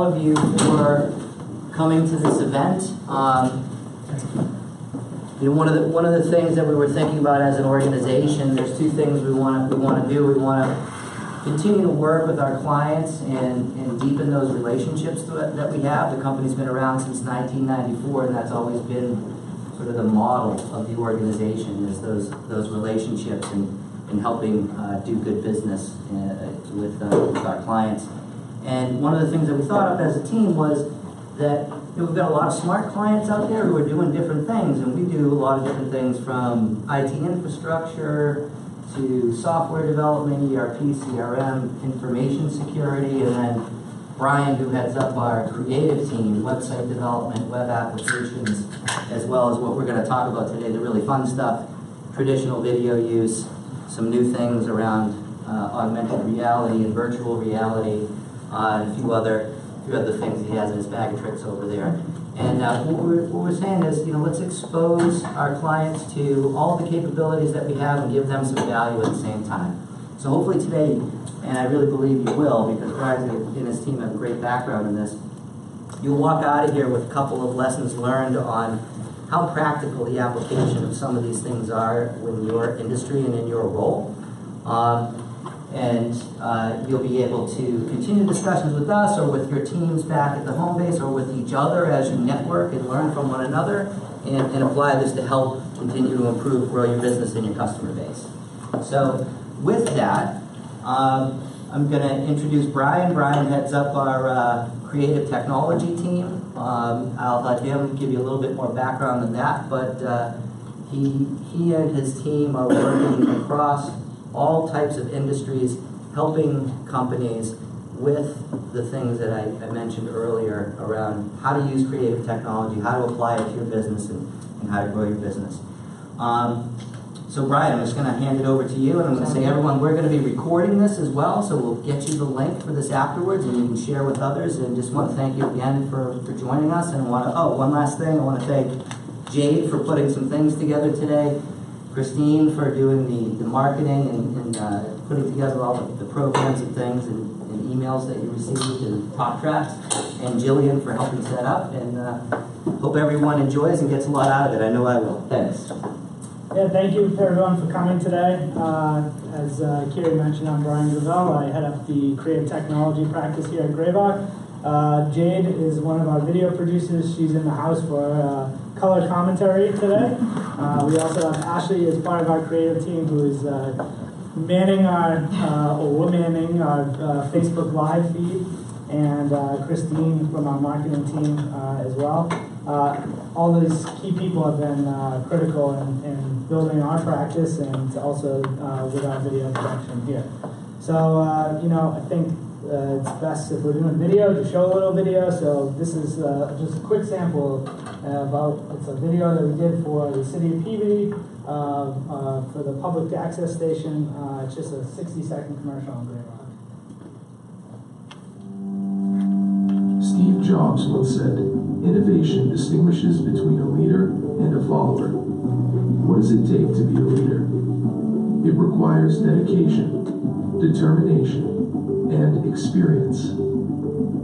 of you for coming to this event. One of the things that we were thinking about as an organization, there's two things we want to do. We want to continue to work with our clients and deepen those relationships that we have. The company's been around since 1994, and that's always been sort of the model of the organization, is those relationships and helping do good business with our clients. And one of the things that we thought of as a team was that we've got a lot of smart clients out there who are doing different things, and we do a lot of different things from IT infrastructure to software development, ERP, CRM, information security, and then Brian, who heads up our creative team, website development, web applications, as well as what we're going to talk about today, the really fun stuff, traditional video use, some new things around augmented reality and virtual reality, and a few other things he has in his bag of tricks over there. And what we're saying is, let's expose our clients to all the capabilities that we have and give them some value at the same time. So hopefully today, and I really believe you will, because Brian and his team have a great background in this, you'll walk out of here with a couple of lessons learned on how practical the application of some of these things are in your industry and in your role. And you'll be able to continue discussions with us or with your teams back at the home base or with each other as you network and learn from one another and apply this to help continue to improve, grow your business and your customer base. So with that, I'm going to introduce Brian. Brian heads up our creative technology team. I'll let him give you a little bit more background than that, but he and his team are working across all types of industries, helping companies with the things that I mentioned earlier around how to use creative technology, how to apply it to your business, and how to grow your business. So Brian, I'm just going to hand it over to you, and I'm going to say, everyone, we're going to be recording this as well, so we'll get you the link for this afterwards, and you can share with others. And just want to thank you again for joining us. And one last thing, I want to thank Jade for putting some things together today, Christine for doing the marketing and putting together all the programs and things and emails that you received and talk tracks, and Jillian for helping set up. And hope everyone enjoys and gets a lot out of it. I know I will. Thanks. Yeah, thank you for everyone for coming today. As Kiri mentioned, I'm Brian GraVoc. I head up the creative technology practice here at GraVoc. Jade is one of our video producers. She's in the house for color commentary today. We also have Ashley as part of our creative team, who is manning our Facebook Live feed, and Christine from our marketing team as well. All these key people have been critical in building our practice and also with our video production here. So, I think it's best if we're doing video to show a little video. So this is just a quick sample it's a video that we did for the city of Peabody for the public access station. It's just a 60-second commercial on GraVoc. Steve Jobs once said, "Innovation distinguishes between a leader and a follower." What does it take to be a leader? It requires dedication, determination, and experience.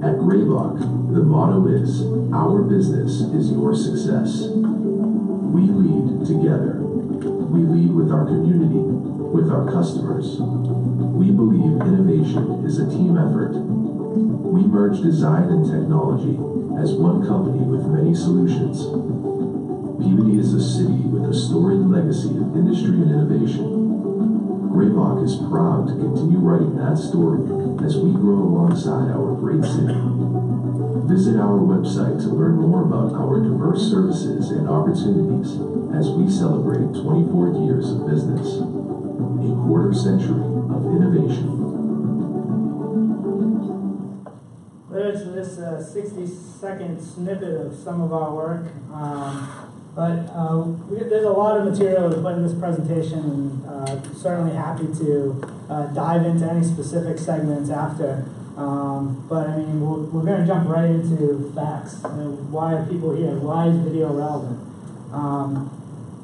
At GraVoc, the motto is, "Our business is your success." We lead together. We lead with our community, with our customers. We believe innovation is a team effort. We merge design and technology as one company with many solutions. Peabody is a city with a storied legacy of industry and innovation. GraVoc is proud to continue writing that story as we grow alongside our great city. Visit our website to learn more about our diverse services and opportunities as we celebrate 24 years of business, a quarter century of innovation. There's this 60-second snippet of some of our work. There's a lot of material to put in this presentation, and certainly happy to dive into any specific segments after. But I mean, we're going to jump right into facts. Why are people here? Why is video relevant?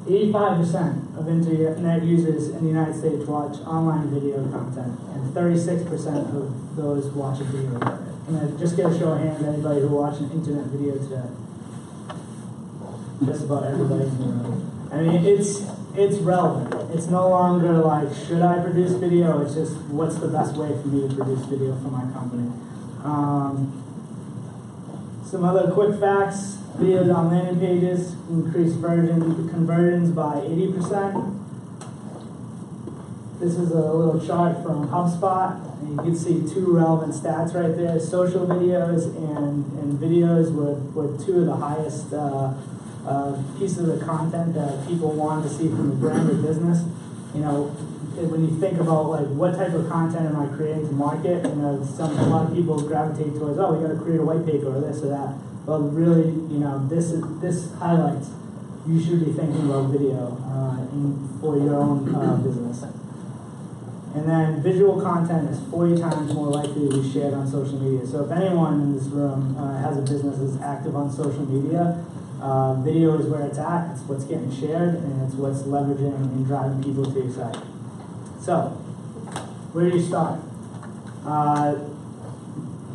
85% of internet users in the United States watch online video content, and 36% of those watch a video Can I just get a show of hands, anybody who watched an internet video today? Just about everybody in the room. I mean, it's relevant. It's no longer like, should I produce video? It's just, what's the best way for me to produce video for my company? Some other quick facts. Videos on landing pages increase conversions by 80%. This is a little chart from HubSpot. And you can see two relevant stats right there. Social videos and videos were two of the highest pieces of content that people wanted to see from a brand or business. You know, when you think about like what type of content am I creating to market, you know, a lot of people gravitate towards, oh, we got to create a white paper or this or that. Well, really, you know, this highlights you should be thinking about video for your own business. And then visual content is 40 times more likely to be shared on social media. So if anyone in this room has a business that's active on social media, video is where it's at. It's what's getting shared, and it's what's leveraging and driving people to your site. So, where do you start?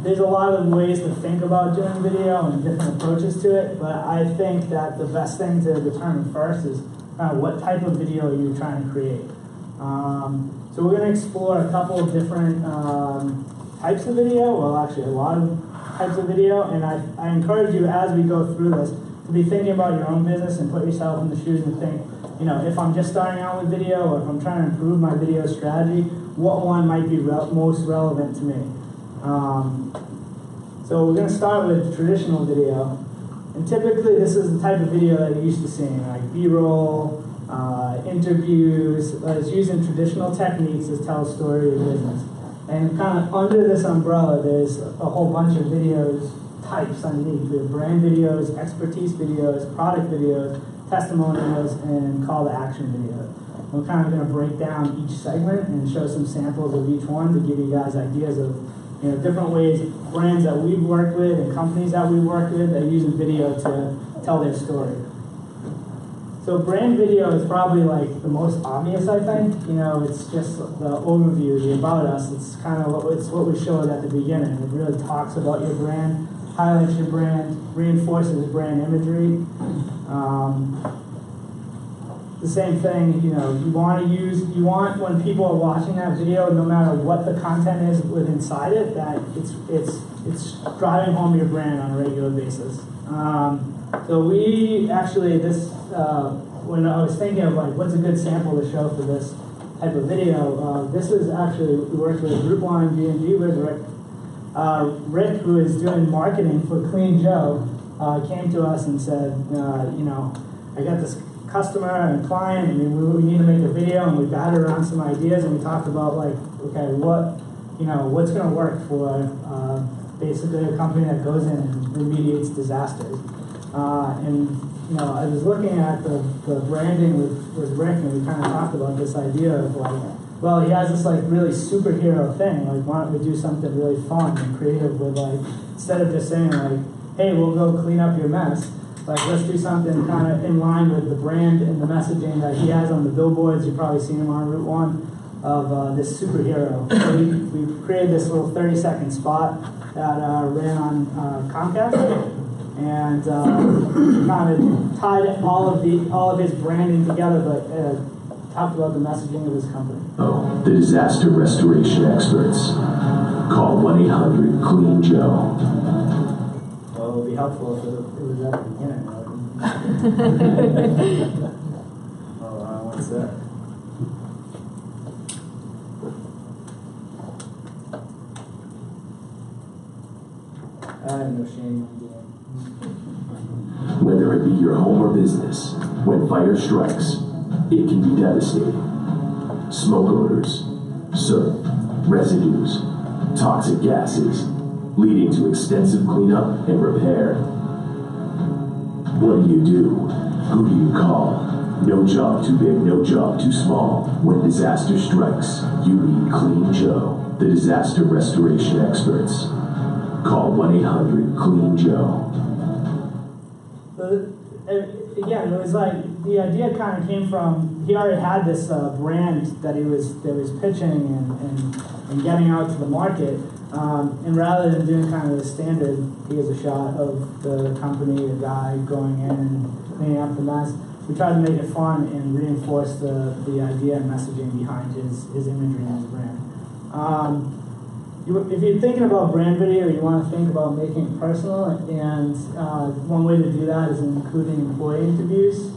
There's a lot of ways to think about doing video and different approaches to it, but I think that the best thing to determine first is what type of video are you trying to create. So we're going to explore a couple of different types of video, well actually a lot of types of video, and I encourage you as we go through this to be thinking about your own business and put yourself in the shoes and think, you know, if I'm just starting out with video or if I'm trying to improve my video strategy, what one might be most relevant to me. So we're going to start with traditional video, and typically this is the type of video that you're used to seeing, like B-roll, interviews. It's using traditional techniques to tell a story of business. And kind of under this umbrella, there's a whole bunch of videos types underneath. We have brand videos, expertise videos, product videos, testimonials, and call to action videos. We're kind of going to break down each segment and show some samples of each one to give you guys ideas of, you know, different ways, brands that we've worked with and companies that we've worked with that are using video to tell their story. So brand video is probably like the most obvious, I think. You know, it's just the overview, the about us. It's kind of what we showed at the beginning. It really talks about your brand, highlights your brand, reinforces brand imagery. The same thing, you know, you want when people are watching that video, no matter what the content is inside it, that it's driving home your brand on a regular basis. So we actually, when I was thinking of like what's a good sample to show for this type of video, this is actually, we worked with a group line B&G with Rick. Rick, who is doing marketing for Clean Joe, came to us and said, you know, I got this customer and client, and we need to make a video, and we batted around some ideas, and we talked about like, okay, what's going to work for basically a company that goes in and remediates disasters. And you know, I was looking at the branding with Rick, and we kind of talked about this idea of like, well, he has this like really superhero thing. Like, why don't we do something really fun and creative with like, instead of just saying like, hey, we'll go clean up your mess. Like, let's do something kind of in line with the brand and the messaging that he has on the billboards. You've probably seen him on Route 1 of this superhero. So we created this little 30-second spot that ran on Comcast, and kind of tied all of his branding together, but talked about the messaging of his company. Oh, the disaster restoration experts. Call 1-800-CLEAN-JOE. Well, it would be helpful if it was at the beginning. Hold on one sec. I have no shame in doing. Whether it be your home or business, when fire strikes, it can be devastating. Smoke odors, soot, residues, toxic gases, leading to extensive cleanup and repair. What do? Who do you call? No job too big, no job too small. When disaster strikes, you need Clean Joe, the disaster restoration experts. Call 1-800-CLEAN-JOE. Again, it was like, the idea kind of came from, he already had this brand that he was pitching and getting out to the market. And rather than doing kind of the standard, here's a shot of the company, the guy going in and cleaning up the mess, we tried to make it fun and reinforce the idea and messaging behind his imagery and his brand. If you're thinking about brand video, you want to think about making it personal, and one way to do that is including employee interviews.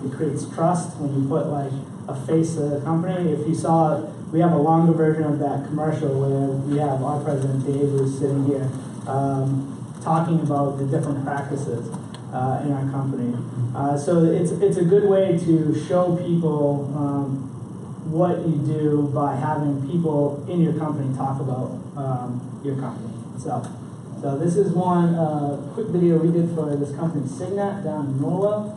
It creates trust when you put like a face of the company. If you saw, we have a longer version of that commercial where we have our president Dave, who's sitting here, talking about the different practices in our company. So it's a good way to show people what you do by having people in your company talk about your company itself. So this is one quick video we did for this company, Signet, down in Norwell.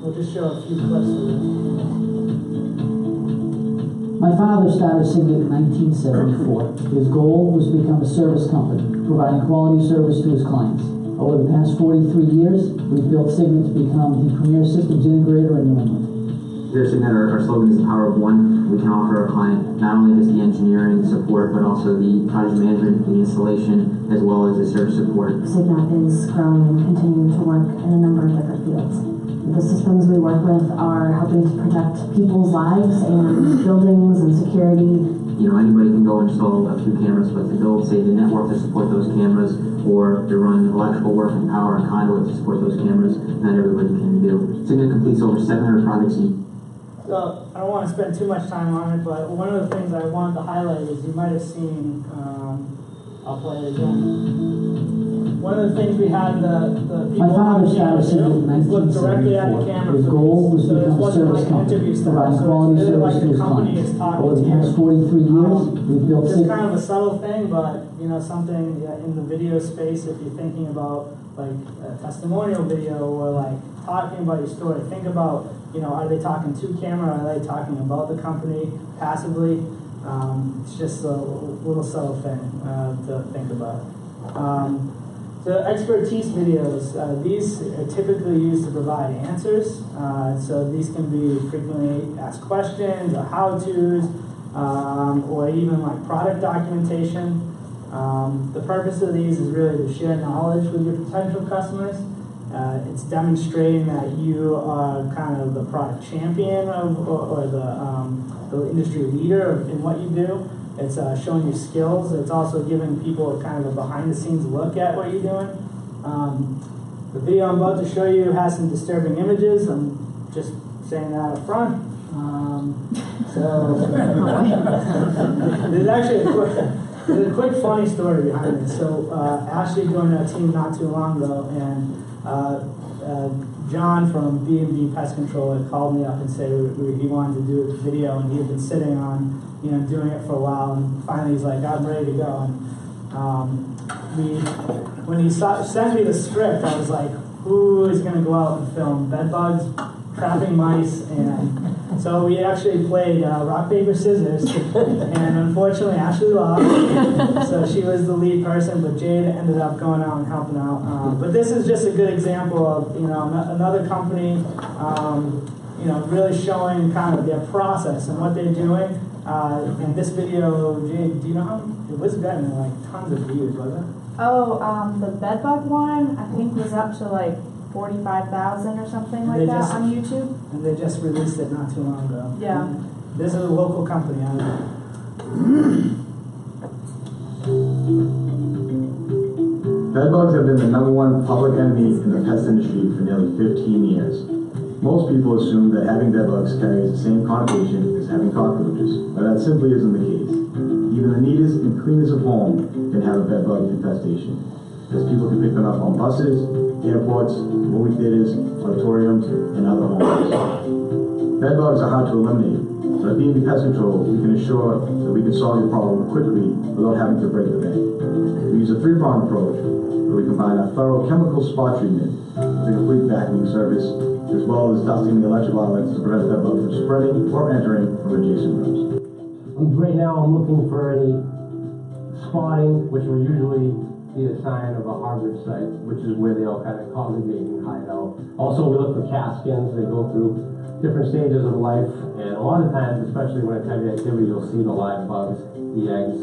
We'll just show a few clips of it. My father started Signet in 1974. His goal was to become a service company, providing quality service to his clients. Over the past 43 years, we've built Signet to become the premier systems integrator in New England. Here at Signet, our slogan is the power of one. We can offer our client not only just the engineering support, but also the project management, the installation, as well as the service support. Signet is growing and continuing to work in a number of different fields. The systems we work with are helping to protect people's lives and buildings and security. You know, anybody can go install a few cameras, but to build, say, the network to support those cameras, or to run electrical work and power and conduit to support those cameras, not everybody can do. Signet completes over 700 projects a year. So I don't want to spend too much time on it, but one of the things I wanted to highlight is you might have seen, I'll play it again. One of the things we had the people My father on started Signet in is look directly at the 1974. camera. His goal was to become a service company, providing quality service to his clients. Over the past 43 years, we've built It's Signet. kind of a subtle thing, but you know, something in the video space, if you're thinking about like a testimonial video or like talking about your story, think about, you know, are they talking to camera? Are they talking about the company passively? It's just a little subtle thing to think about. So expertise videos, these are typically used to provide answers. So these can be frequently asked questions or how-tos, or even like product documentation. The purpose of these is really to share knowledge with your potential customers. It's demonstrating that you are kind of the product champion of, or the industry leader in what you do. It's showing your skills. It's also giving people kind of a behind-the-scenes look at what you're doing. The video I'm about to show you has some disturbing images. I'm just saying that up front. There's actually there's a quick funny story behind this. So Ashley joined our team not too long ago, and John from B&B Pest Control had called me up and said he wanted to do a video, and he had been sitting on, you know, doing it for a while, and finally he's like, I'm ready to go. And when he sent me the script, I was like, who is going to go out and film bed bugs, trapping mice, and so we actually played rock, paper, scissors, and unfortunately Ashley lost, so she was the lead person, but Jade ended up going out and helping out. But this is just a good example of, you know, another company, you know, really showing kind of their process and what they're doing. And this video, Jade, do you know how it was getting like tons of views, wasn't it? Oh, the bedbug one, I think was up to like 45,000 or something like that on YouTube. And they just released it not too long ago. Yeah. And this is a local company. Bedbugs have been the #1 public enemy in the pest industry for nearly 15 years. Most people assume that having bedbugs carries the same connotation as having cockroaches, but that simply isn't the case. Even the neatest and cleanest of home can have a bedbug infestation, as people can pick them up on buses, airports, movie theaters, auditoriums, and other homes. Bedbugs are hard to eliminate, but at B&B Pest Control, we can assure that we can solve your problem quickly without having to break the bank. We use a 3-pronged approach, where we combine a thorough chemical spot treatment with a complete vacuuming service, as well as dusting the electrical outlets to prevent bedbugs from spreading or entering from adjacent rooms. Right now I'm looking for any spotting, which will usually be a sign of a harbor site, which is where they all kind of congregate and hide out. Also, we look for caskins. They go through different stages of life, and a lot of times, especially when it's heavy activity, you'll see the live bugs, the eggs,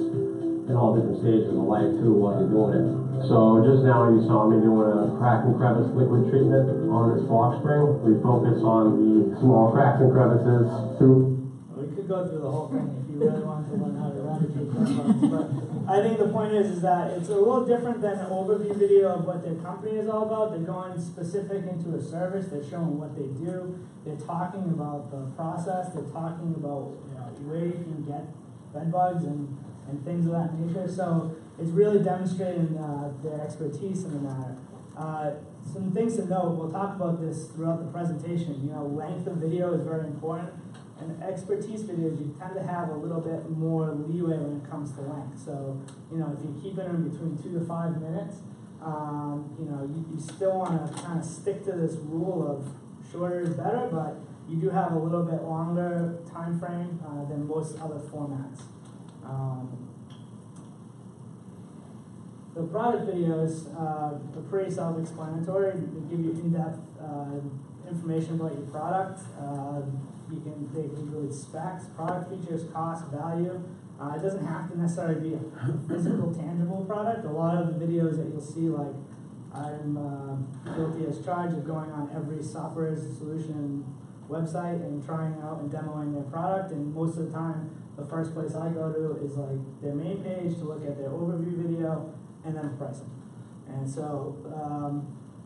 in all different stages of life too while you're doing it. So just now you saw me doing a crack and crevice liquid treatment on this box spring. We focus on the small cracks and crevices through. We could go through the whole thing if you really wanted to learn how to eradicate bugs, but I think the point is that it's a little different than an overview video of what their company is all about. They're going specific into a service. They're showing what they do. They're talking about the process. They're talking about where you can get bed bugs and things of that nature. So it's really demonstrating their expertise in the matter. Some things to note, we'll talk about this throughout the presentation. Length of video is very important. And expertise videos, you tend to have a little bit more leeway when it comes to length. So, if you're keeping them between 2 to 5 minutes, you still want to kind of stick to this rule of shorter is better, but you do have a little bit longer time frame than most other formats. The product videos are pretty self-explanatory. They give you in-depth information about your product. They include specs, product features, cost, value. It doesn't have to necessarily be a physical, tangible product. A lot of the videos that you'll see, like I'm guilty as charged of going on every software as a solution website and trying out and demoing their product. And most of the time, the first place I go to is like their main page to look at their overview video and then pricing. And so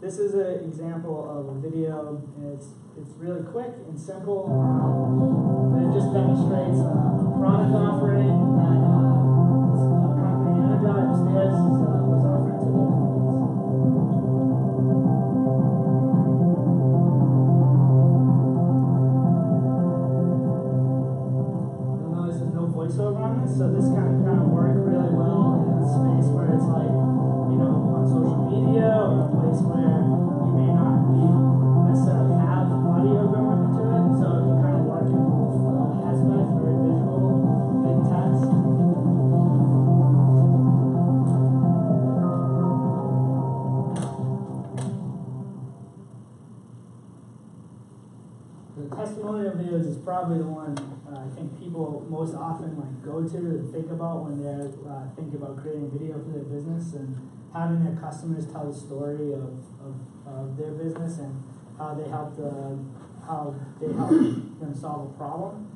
this is an example of a video. It's really quick and simple. It just demonstrates a product offering that this company Energize upstairs was offering to their clients. You'll notice there's no voiceover on this, so this kind of work really well in a space where it's like, on social media or a place where you may not necessarily have audio going into it, so it can kind of work in both aspects, very visual, big text. The testimonial videos is probably the one I think people most often go to and think about when they're thinking about creating video for their business, and having their customers tell the story of their business and how they helped them solve a problem.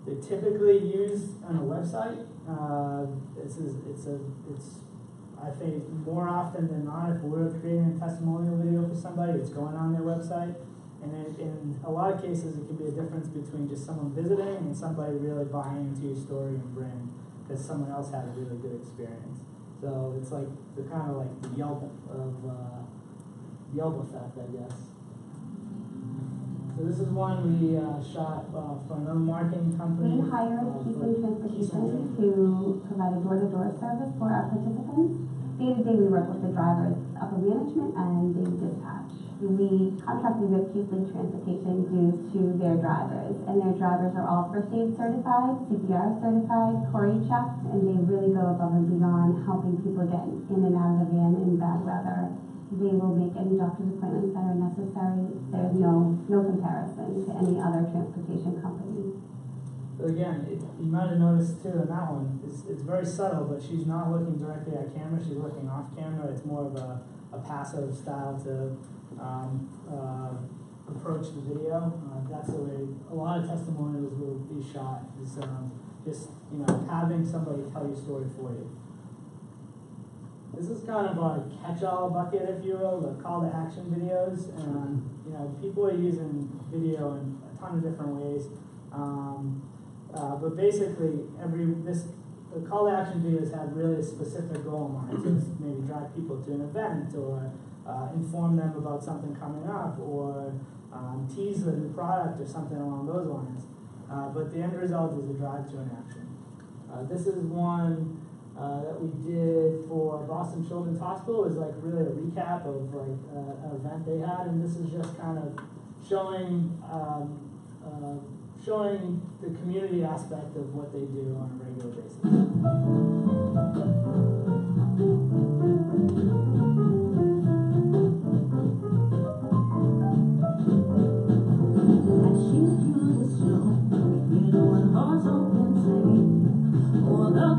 They're typically used on a website. I think more often than not, if we're creating a testimonial video for somebody, it's going on their website. And in a lot of cases, it can be a difference between just someone visiting and somebody really buying into your story and brand because someone else had a really good experience. So it's like the kind of like the Yelp effect, I guess. So this is one we shot for another marketing company. We hired Keystone Transportation to provide a door-to-door service for our participants. Day-to-day, we work with the drivers, upper management, and the dispatch. We contracted with Keystone Transportation due to their drivers, and their drivers are all first aid certified, CPR certified, Corey checked, and they really go above and beyond helping people get in and out of the van in bad weather. They will make any doctor's appointments that are necessary. There's no comparison to any other transportation company. So again, you might have noticed too in that one, it's very subtle, but she's not looking directly at camera, she's looking off camera. It's more of a passive style to approach the video. That's the way a lot of testimonials will be shot, is just having somebody tell your story for you. This is kind of a catch-all bucket, if you will, the call to action videos. And people are using video in a ton of different ways. But basically, the call to action videos have really a specific goal in mind. So it's maybe drive people to an event, or inform them about something coming up, or tease a new product or something along those lines. But the end result is a drive to an action. This is one that we did for Boston Children's Hospital. It was like really a recap of like an event they had, and this is just kind of showing the community aspect of what they do on a regular basis. As she through the snow, you know what hearts open say, oh, the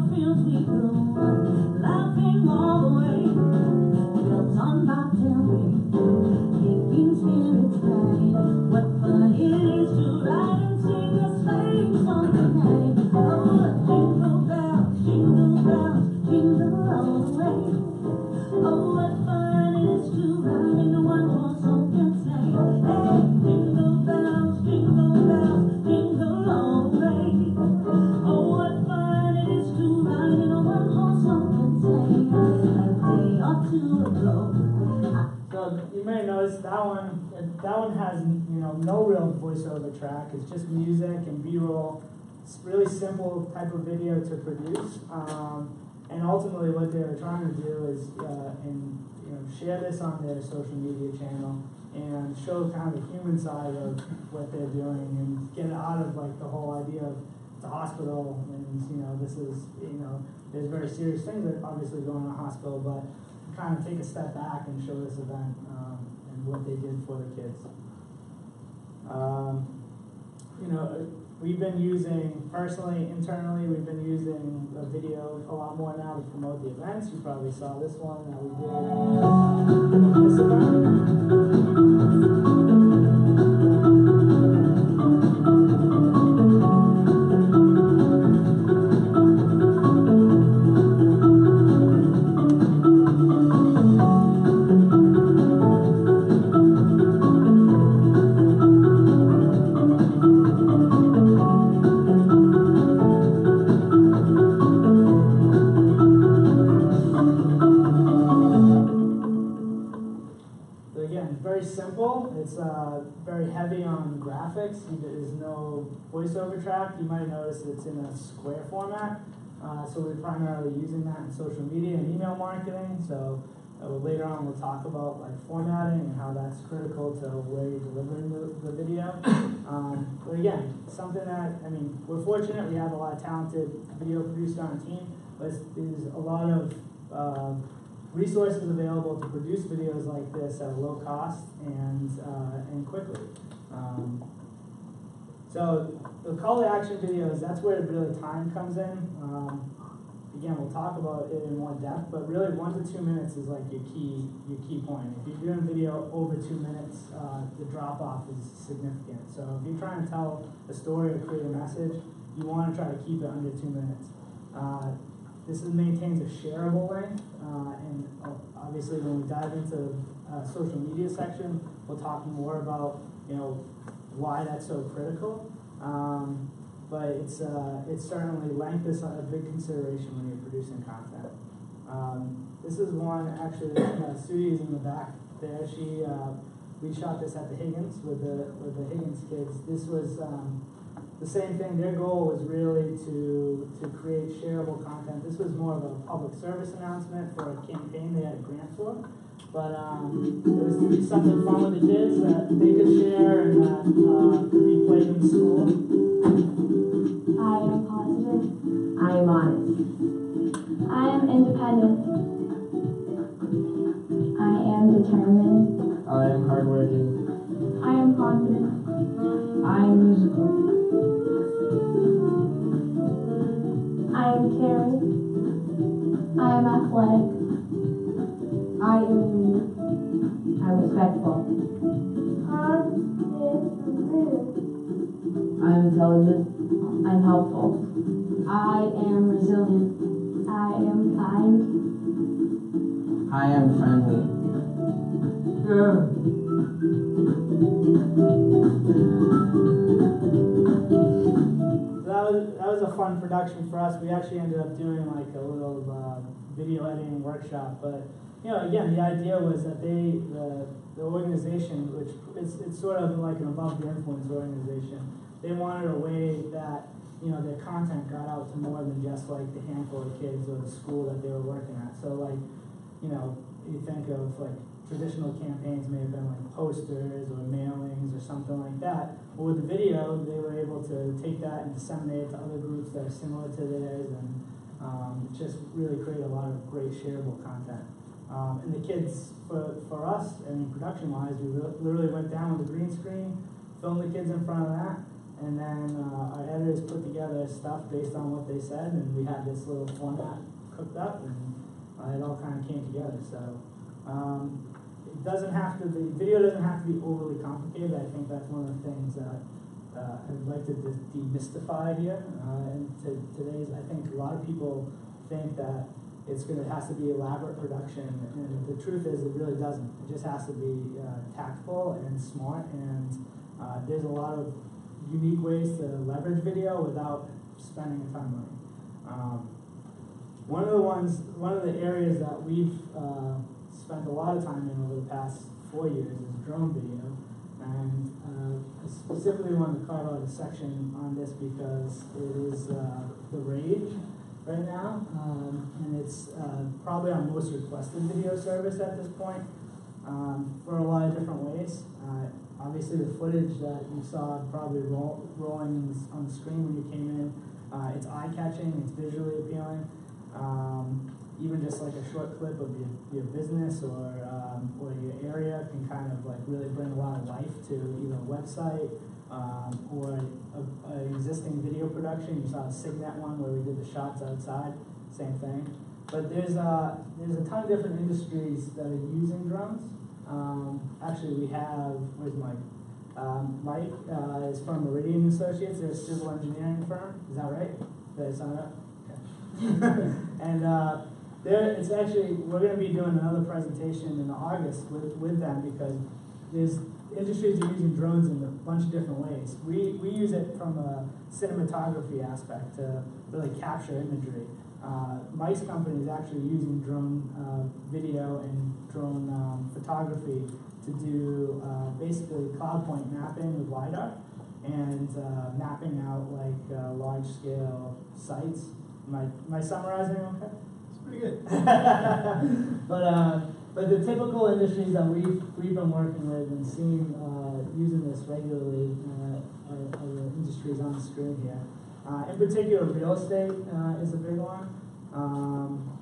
So you may notice that one has no real voiceover track. It's just music and B-roll. It's really simple type of video to produce. And ultimately, what they were trying to do is share this on their social media channel and show kind of the human side of what they're doing and get it out of like the whole idea of it's a hospital and this is there's very serious things that obviously go in a hospital, but kind of take a step back and show this event and what they did for the kids. We've been using, personally, internally, we've been using a video a lot more now to promote the events. You probably saw this one that we did this event. It's very heavy on graphics. There's no voiceover track. You might notice it's in a square format. So we're primarily using that in social media and email marketing. So later on we'll talk about like formatting and how that's critical to where you're delivering the video. But again, something that, we're fortunate. We have a lot of talented video producers on our team. But there's a lot of resources available to produce videos like this at a low cost and quickly. So the call to action videos, that's where really time comes in. Again, we'll talk about it in more depth, but really 1 to 2 minutes is like your key point. If you're doing video over 2 minutes, the drop off is significant. So if you're trying to tell a story or create a message, you want to try to keep it under 2 minutes. This maintains a shareable length, and obviously when we dive into social media section, we'll talk more about why that's so critical. But it's certainly length is a big consideration when you're producing content. This is one actually. Sudi's in the back there. We shot this at the Higgins with the Higgins kids. This was the same thing. Their goal was really to create shareable content. This was more of a public service announcement for a campaign they had a grant for. But it was to be something fun with the kids that they could share and that could be played in school. I am positive. I am honest. I am independent. I am determined. I am hardworking. I am confident. I am musical. I am caring. I am athletic. I am unique. I'm respectful. I'm intelligent. I'm helpful. I am resilient. I am kind. I am friendly. That was a fun production for us. We actually ended up doing like a little video editing workshop. But again, the idea was that the organization, which it's sort of like an above the influence organization, they wanted a way that their content got out to more than just like the handful of kids or the school that they were working at. So like you think of like traditional campaigns may have been like posters or mailings or something like that. But with the video, they were able to take that and disseminate it to other groups that are similar to theirs, and just really create a lot of great shareable content. And the kids, for us, production-wise, we literally went down with a green screen, filmed the kids in front of that, and then our editors put together stuff based on what they said, and we had this little format cooked up, and it all kind of came together. So the video doesn't have to be overly complicated. I think that's one of the things that I'd like to demystify here. And today's, I think a lot of people think that it has to be elaborate production, and the truth is it really doesn't. It just has to be tactful and smart, and there's a lot of unique ways to leverage video without spending a ton of money. One of the areas that we've spent a lot of time in over the past 4 years is drone video. And I specifically wanted to carve out a section on this because it is the rage right now. And it's probably our most requested video service at this point for a lot of different ways. Obviously the footage that you saw probably rolling on the screen when you came in, it's eye-catching, it's visually appealing. Even just like a short clip of your business or your area can kind of like really bring a lot of life to either a website or an existing video production. You saw the Signet one where we did the shots outside, same thing. But there's a ton of different industries that are using drones. Actually, we have, where's Mike? Mike is from Meridian Associates. They're a civil engineering firm. Is that right? Did I sign up? Okay. And it's actually, we're going to be doing another presentation in August with them because there's industries that are using drones in a bunch of different ways. We use it from a cinematography aspect to really capture imagery. Mike's company is actually using drone video and drone photography to do basically cloud point mapping with LiDAR and mapping out like large-scale sites. Am I summarizing okay? It's pretty good. But the typical industries that we've been working with and seeing using this regularly are the industries on the screen here. In particular, real estate is a big one.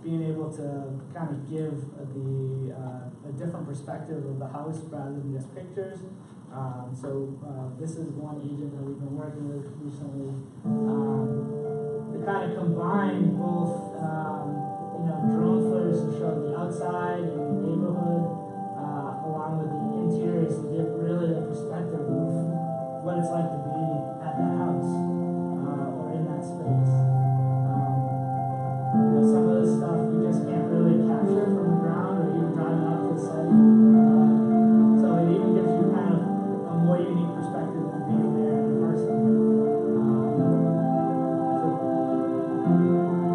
Being able to kind of give a different perspective of the house rather than just pictures. So this is one agent that we've been working with recently. To kind of combine both drone footage to show the outside and the neighborhood along with the interiors to give really a perspective of what it's like to be at the house or in that space. Some of this stuff you just can't really capture from the ground or even driving up to the site. So it even gives you kind of a more unique perspective than being there in person.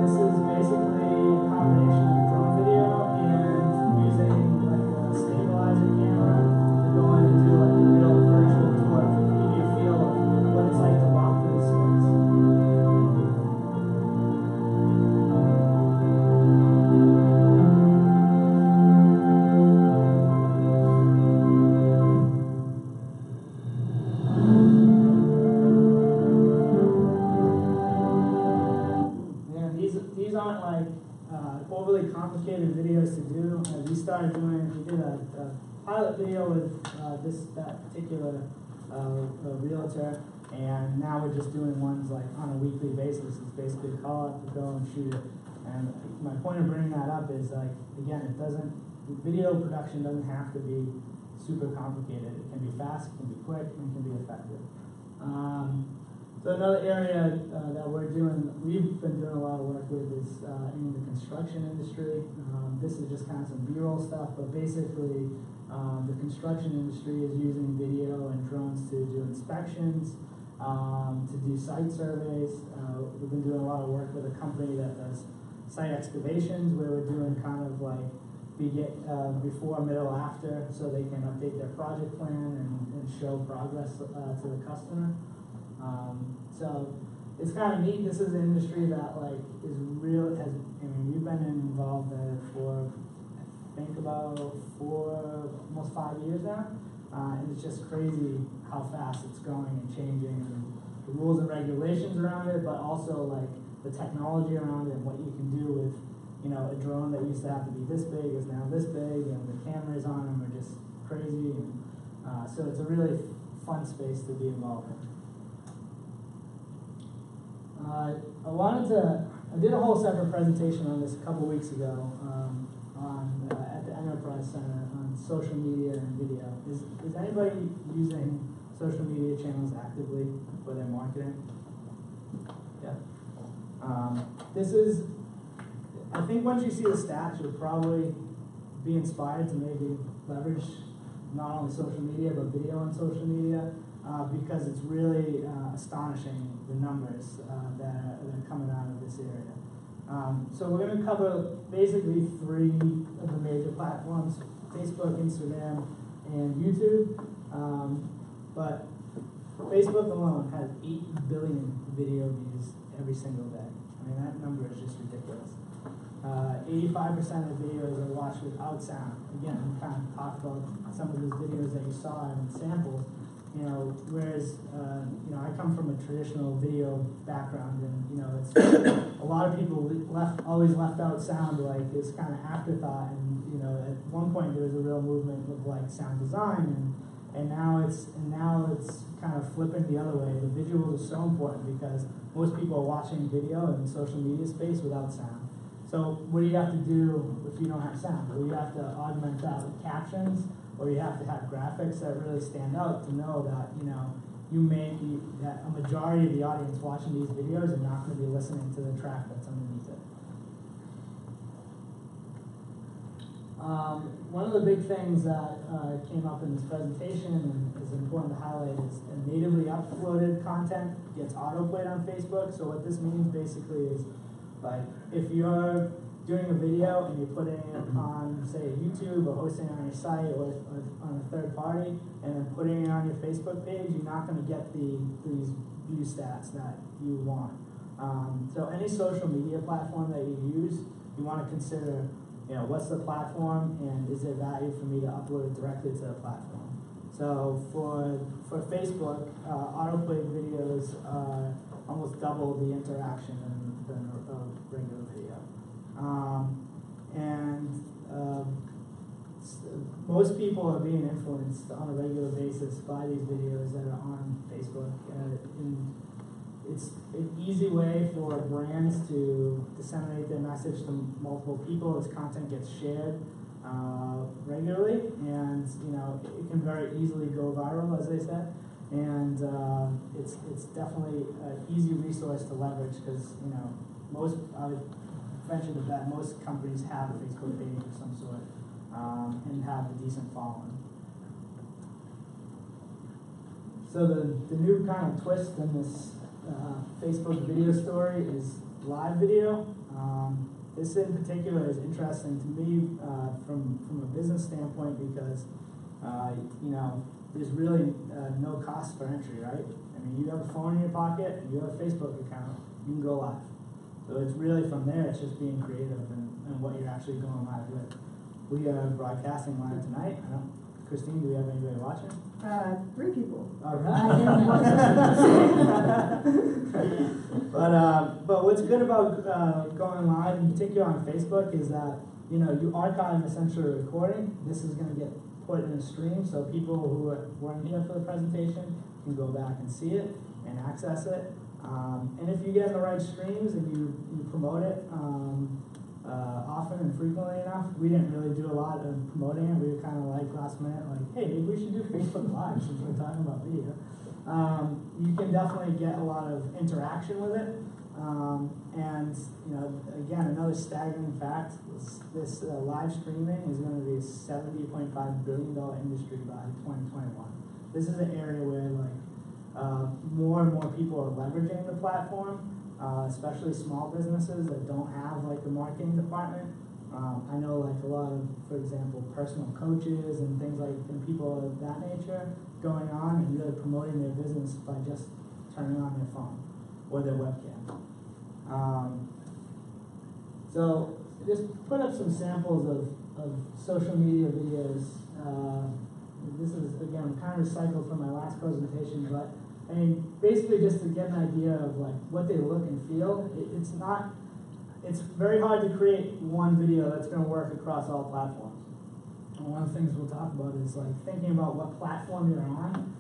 This is basically a combination of drone video and using like a stabilizer camera to go in and do like a real virtual tour to give you a feel of what it's like to walk through the space. These aren't like overly complicated videos to do. We did a pilot video with that particular realtor, and now we're just doing ones like on a weekly basis. It's basically a call up to go and shoot it. And my point of bringing that up is like, again, video production doesn't have to be super complicated. It can be fast, it can be quick, and it can be effective. So another area that we've been doing a lot of work with is in the construction industry. This is just kind of some B-roll stuff, but basically the construction industry is using video and drones to do inspections, to do site surveys. We've been doing a lot of work with a company that does site excavations where we're doing kind of like before, middle, after, so they can update their project plan and show progress to the customer. So it's kind of neat. This is an industry that like is real. We've been involved in it for I think about almost 5 years now, and it's just crazy how fast it's going and changing, and the rules and regulations around it, but also like the technology around it and what you can do with a drone that used to have to be this big is now this big, and the cameras on them are just crazy, and so it's a really fun space to be involved in. I did a whole separate presentation on this a couple weeks ago at the Enterprise Center on social media and video. Is anybody using social media channels actively for their marketing? Yeah. I think once you see the stats, you'll probably be inspired to maybe leverage not only social media, but video on social media. Because it's really astonishing the numbers that are coming out of this area. So we're going to cover basically 3 of the major platforms: Facebook, Instagram, and YouTube. But Facebook alone has 8 billion video views every single day. I mean, that number is just ridiculous. 85% of videos are watched without sound. Again, we kind of talked about some of those videos that you saw in samples. Whereas, I come from a traditional video background, and, it's a lot of people always left out sound like this kind of afterthought. And, at one point there was a real movement of like sound design, and now it's kind of flipping the other way. The visuals are so important because most people are watching video in the social media space without sound. So what do you have to do if you don't have sound? Well, you have to augment that with captions, or you have to have graphics that really stand out to know that, that a majority of the audience watching these videos are not going to be listening to the track that's underneath it. One of the big things that came up in this presentation and is important to highlight is natively uploaded content gets autoplayed on Facebook. So what this means basically is, like, if you're doing a video and you're putting it on, say, YouTube or hosting it on your site or on a third party and then putting it on your Facebook page, you're not going to get these view stats that you want. So any social media platform that you use, you want to consider, what's the platform and is there value for me to upload it directly to the platform. So for Facebook, autoplayed videos almost double the interaction than a regular video. Most people are being influenced on a regular basis by these videos that are on Facebook. And it's an easy way for brands to disseminate their message to multiple people as content gets shared regularly, and it can very easily go viral, as they said. And it's definitely an easy resource to leverage because I would venture to bet most companies have a Facebook page of some sort and have a decent following. So the new kind of twist in this Facebook video story is live video. This in particular is interesting to me from a business standpoint because there's really no cost for entry, right? I mean, you have a phone in your pocket, and you have a Facebook account, you can go live. So it's really from there, it's just being creative and what you're actually going live with. We are broadcasting live tonight. Christine, do we have anybody watching? 3 people. All right. But what's good about going live, in particular on Facebook, is that you archive essentially a recording. This is going to get put in a stream, so people who weren't here for the presentation can go back and see it and access it. And if you get in the right streams and you promote it often and frequently enough, we didn't really do a lot of promoting it. We were kind of like last minute, like, hey, maybe we should do Facebook Live since we're talking about video. You can definitely get a lot of interaction with it. And again, another staggering fact, this live streaming is going to be a $70.5 billion industry by 2021. This is an area where more and more people are leveraging the platform, especially small businesses that don't have the marketing department. I know a lot of, for example, personal coaches and things and people of that nature going on and really promoting their business by just turning on their phone or their webcam. So just put up some samples of social media videos. This is, again, kind of recycled from my last presentation, but I mean, basically just to get an idea of what they look and feel. It's very hard to create one video that's going to work across all platforms. And one of the things we'll talk about is thinking about what platform you're on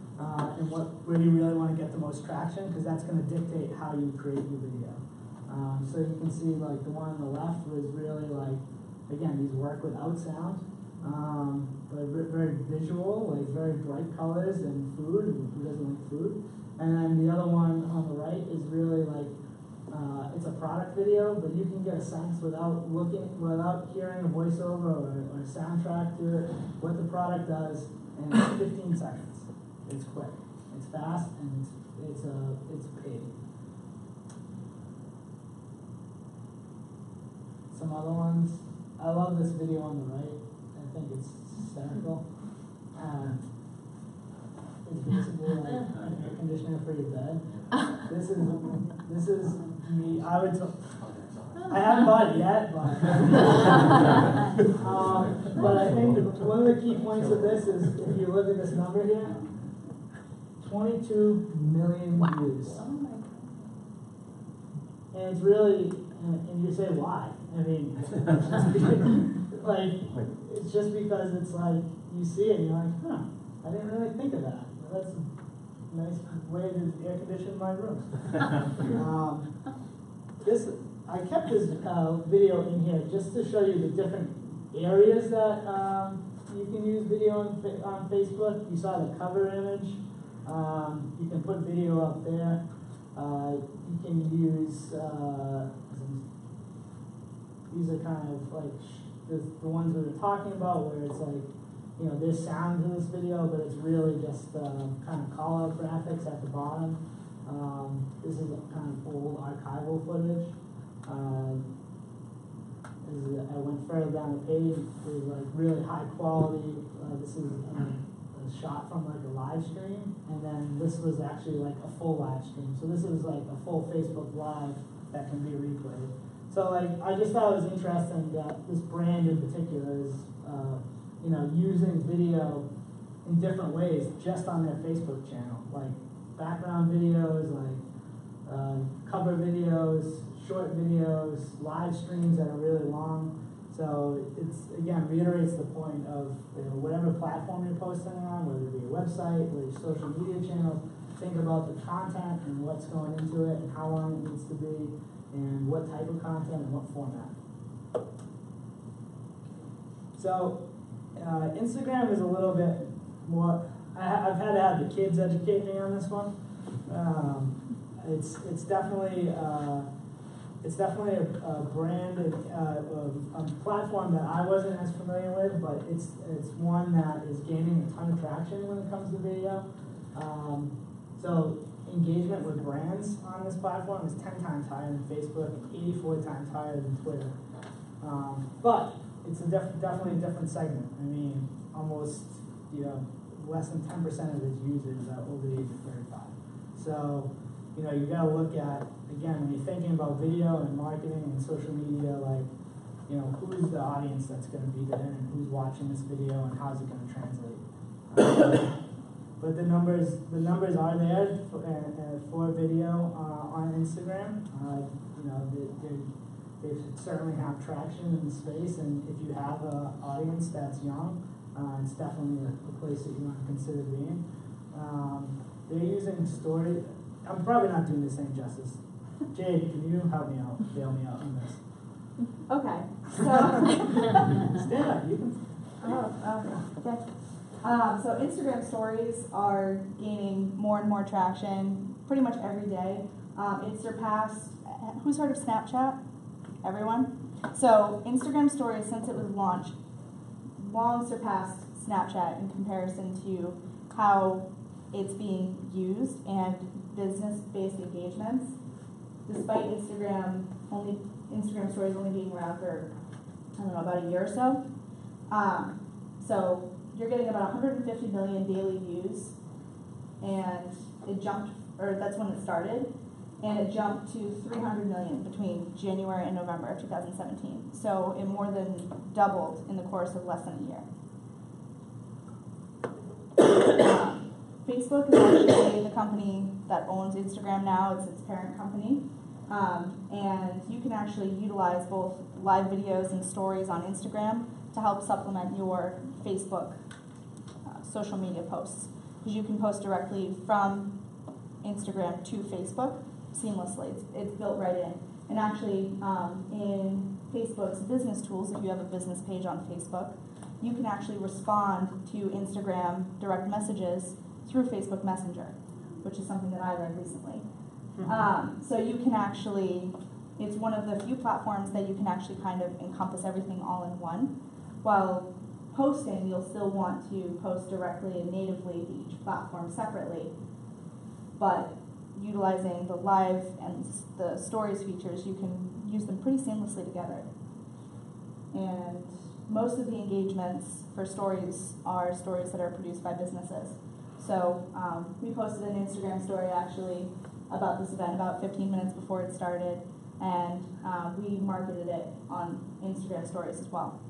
and where you really want to get the most traction, because that's going to dictate how you create your video. So you can see the one on the left was really again, these work without sound, but very visual, very bright colors and food. Who doesn't like food? And then the other one on the right is really it's a product video, but you can get a sense without hearing a voiceover or a soundtrack to it, what the product does in 15 seconds. It's quick, it's fast, and it's paid. some other ones. I love this video on the right. I think it's hysterical. It's basically like an air conditioner for your bed. This is me. I haven't bought it yet, but but I think one of the key points of this is if you look at this number here, 22 million views. And it's really, and you say why? I mean, like, it's just because it's like, you see it and you're like, huh, I didn't really think of that. That's a nice way to air condition my room. I kept this video in here just to show you the different areas that you can use video on Facebook. You saw the cover image. You can put video up there. You can use, these are kind of like the ones we were talking about where it's like, you know, there's sound in this video, but it's really just kind of call-out graphics at the bottom. This is kind of old archival footage. As I went further down the page, it was like really high quality. This is a shot from like a live stream, and then this was actually like a full live stream. So this is like a full Facebook Live that can be replayed. So like, I just thought it was interesting that this brand in particular is, you know, using video in different ways just on their Facebook channel, like background videos, like cover videos, short videos, live streams that are really long. So it's, again, reiterates the point of, you know, whatever platform you're posting on, whether it be a website or your social media channels, think about the content and what's going into it and how long it needs to be and what type of content and what format. So Instagram is a little bit more, I've had to have the kids educate me on this one. It's definitely a brand, a platform that I wasn't as familiar with, but it's one that is gaining a ton of traction when it comes to video. So engagement with brands on this platform is 10 times higher than Facebook and 84 times higher than Twitter. But it's definitely a different segment. I mean, almost, you know, less than 10% of its users are over the age of 35. So, you know, you gotta look at, again, when you're thinking about video and marketing and social media, like, you know, who's the audience that's gonna be there and who's watching this video and how's it gonna translate. But the numbers are there for video on Instagram. You know, they certainly have traction in the space, and if you have an audience that's young, it's definitely a place that you want to consider being. They're using story. I'm probably not doing the same justice. Jade, can you help me out, bail me out on this? Okay, so Stand up, you can. Okay. So Instagram stories are gaining more and more traction pretty much every day. It surpassed, who's heard of Snapchat? Everyone? So Instagram stories, since it was launched, long surpassed Snapchat in comparison to how it's being used and business-based engagements, despite Instagram stories only being around for, I don't know, about a year or so. So you're getting about 150 million daily views, and it jumped, or that's when it started, and it jumped to 300 million between January and November of 2017. So it more than doubled in the course of less than a year. Facebook is actually the company that owns Instagram now. It's its parent company. And you can actually utilize both live videos and stories on Instagram to help supplement your Facebook social media posts. Because you can post directly from Instagram to Facebook seamlessly. It's built right in. And actually, in Facebook's business tools, if you have a business page on Facebook, you can actually respond to Instagram direct messages through Facebook Messenger, which is something that I learned recently. So you can actually, it's one of the few platforms that you can actually kind of encompass everything all in one. While posting, you'll still want to post directly and natively to each platform separately, but utilizing the live and the stories features, you can use them pretty seamlessly together. And most of the engagements for stories are stories that are produced by businesses. So we posted an Instagram story actually about this event about 15 minutes before it started, and we marketed it on Instagram stories as well.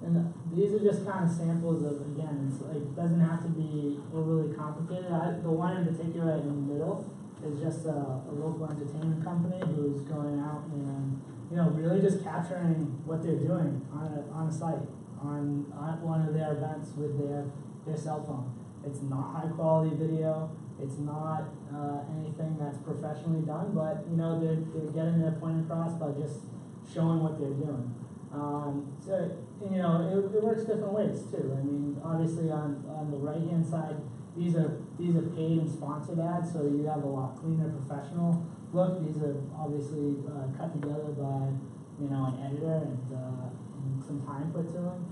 And these are just kind of samples of, again, it's like, doesn't have to be overly complicated. The one in particular in the middle is just a local entertainment company who's going out and, you know, really just capturing what they're doing on a site, on one of their events with their cell phone. It's not high quality video. It's not anything that's professionally done, but you know they're getting their point across by just showing what they're doing. So you know it works different ways too. I mean, obviously on the right hand side, these are paid and sponsored ads, so you have a lot cleaner, professional look. These are obviously cut together by you know an editor and some time put to them.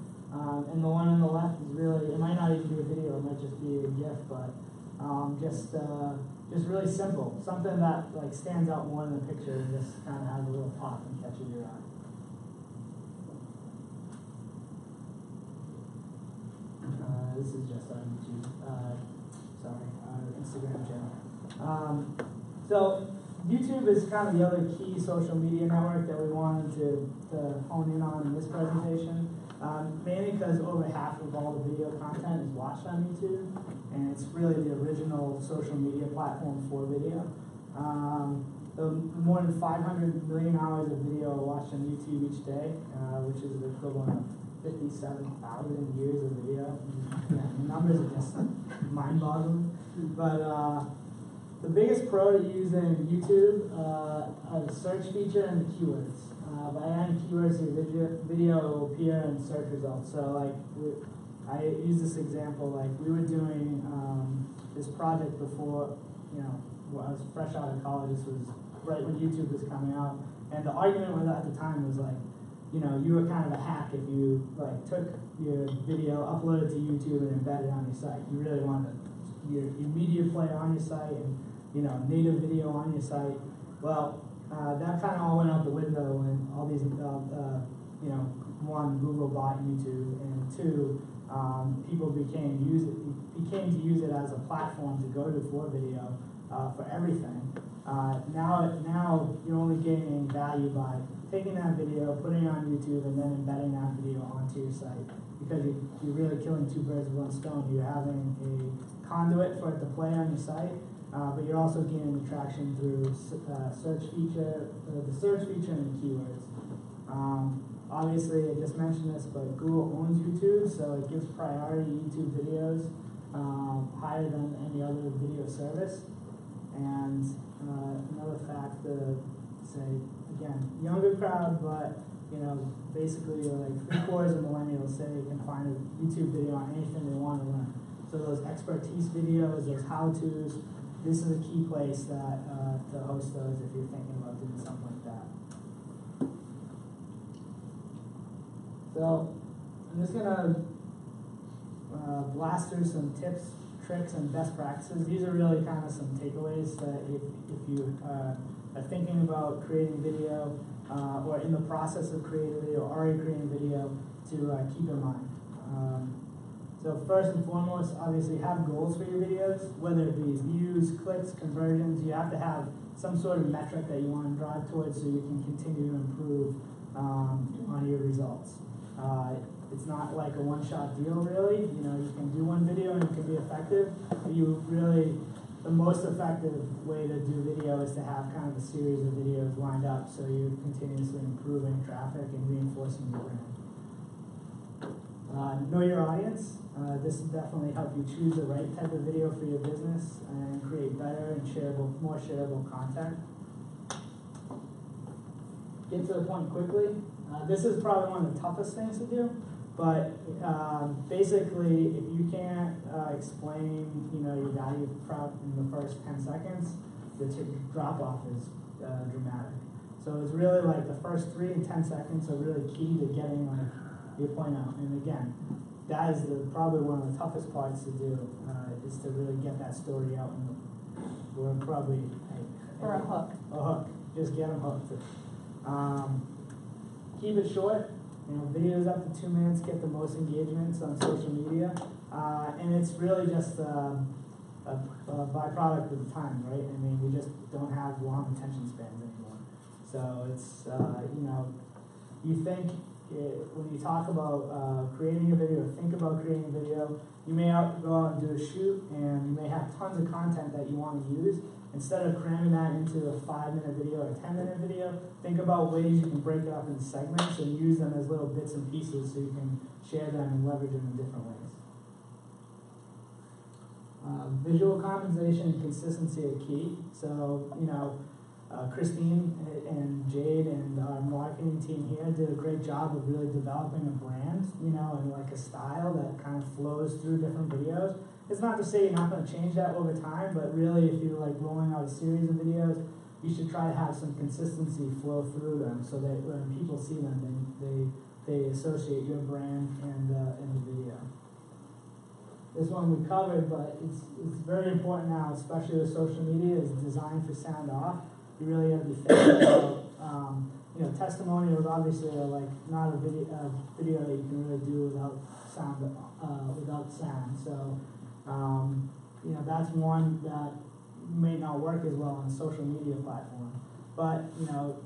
And the one on the left is really, it might not even be a video, it might just be a GIF, but just really simple. Something that like stands out more in the picture and just kind of has a little pop and catches your eye. This is just on YouTube, our Instagram channel. So YouTube is kind of the other key social media network that we wanted to hone in on in this presentation. Mainly because over half of all the video content is watched on YouTube, and it's really the original social media platform for video. The more than 500 million hours of video are watched on YouTube each day, which is the equivalent of 57,000 years of video. Yeah, the numbers are just mind-boggling. But the biggest pro to using YouTube are the search feature and the keywords. By adding keywords to your video, it will appear in search results. So like, I use this example, like we were doing this project before, you know, when I was fresh out of college. This was right when YouTube was coming out. And the argument was at the time was like, you know, you were kind of a hack if you like took your video, uploaded to YouTube and embedded it on your site. You really wanted your media player on your site and, you know, native video on your site. Well, that kind of all went out the window when all these, you know, one, Google bought YouTube, and two, people became to use it as a platform to go to for video for everything. Now you're only gaining value by taking that video, putting it on YouTube, and then embedding that video onto your site, because you're really killing two birds with one stone. You're having a conduit for it to play on your site, but you're also gaining traction through search feature, the search feature and the keywords. Obviously, I just mentioned this, but Google owns YouTube, so it gives priority to YouTube videos higher than any other video service. And another fact to say, again, younger crowd, but you know, basically like 3/4 of millennials say they can find a YouTube video on anything they want to learn. So those expertise videos, those how-tos, this is a key place that to host those if you're thinking about doing something like that. So I'm just gonna blast through some tips, tricks, and best practices. These are really kind of some takeaways that if you are thinking about creating video or in the process of creating video or already creating video to keep in mind. So first and foremost, obviously have goals for your videos, whether it be views, clicks, conversions. You have to have some sort of metric that you want to drive towards so you can continue to improve on your results. It's not like a one-shot deal, really. You know, you can do one video and it can be effective, but the most effective way to do video is to have kind of a series of videos lined up so you're continuously improving traffic and reinforcing your brand. Know your audience. This will definitely help you choose the right type of video for your business and create better and more shareable content. Get to the point quickly. This is probably one of the toughest things to do, but basically, if you can't explain, you know, your value prop in the first 10 seconds, the drop-off is dramatic. So it's really like the first 3 and 10 seconds are really key to getting your point out. And again, that is probably one of the toughest parts to do, is to really get that story out. And we're probably Or a hook. A hook. Just get them hooked. Keep it short. You know, videos up to 2 minutes get the most engagements on social media, and it's really just a byproduct of the time, right? I mean, we just don't have long attention spans anymore. So it's, you know, you think, when you talk about creating a video, think about creating a video, you may go out and do a shoot, and you may have tons of content that you want to use. Instead of cramming that into a 5-minute video or a 10-minute video, think about ways you can break it up into segments and use them as little bits and pieces so you can share them and leverage them in different ways. Visual compensation and consistency are key. So, you know, Christine and Jade and our marketing team here did a great job of really developing a brand, you know, and like a style that kind of flows through different videos. It's not to say you're not going to change that over time, but really if you're like rolling out a series of videos, you should try to have some consistency flow through them so that when people see them, they associate your brand and the video. This one we covered, but it's very important now, especially with social media, is designed for sound off. You really have to be thinking about, you know, testimonials obviously are like not a video that you can really do without sound. So, you know, that's one that may not work as well on a social media platform. But, you know,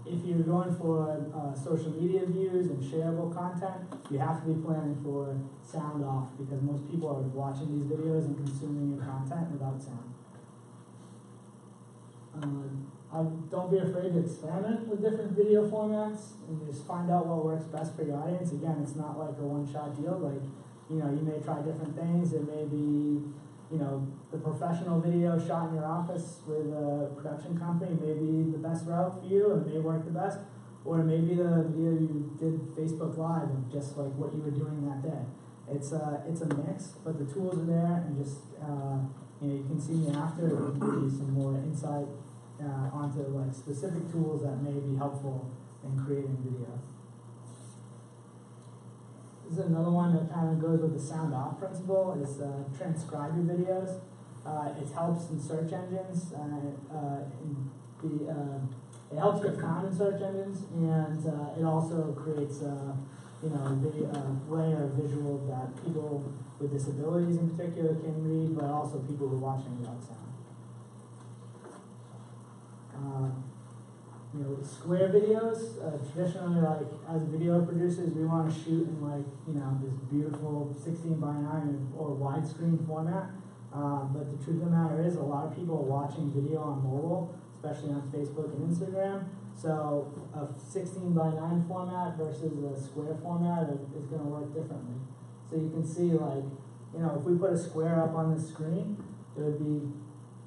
if you're going for social media views and shareable content, you have to be planning for sound off because most people are watching these videos and consuming your content without sound. Don't be afraid to experiment with different video formats and just find out what works best for your audience. Again, it's not like a one-shot deal. Like, you know, you may try different things. It may be, you know, the professional video shot in your office with a production company may be the best route for you and may work the best. Or maybe the video you did Facebook Live of just like what you were doing that day. It's a mix, but the tools are there, and just you know, you can see me after and give you some more insight onto like specific tools that may be helpful in creating video. This is another one that kind of goes with the sound off principle. Is transcribe your videos. It helps in search engines. It helps get found in search engines, and it also creates you know, a layer of visual that people with disabilities in particular can read, but also people who are watching without sound. You know, square videos, traditionally, like, as video producers, we want to shoot in, like, you know, this beautiful 16:9 or widescreen format. But the truth of the matter is, a lot of people are watching video on mobile, especially on Facebook and Instagram. So a 16:9 format versus a square format is going to work differently. So you can see, like, you know, if we put a square up on the screen, it would be,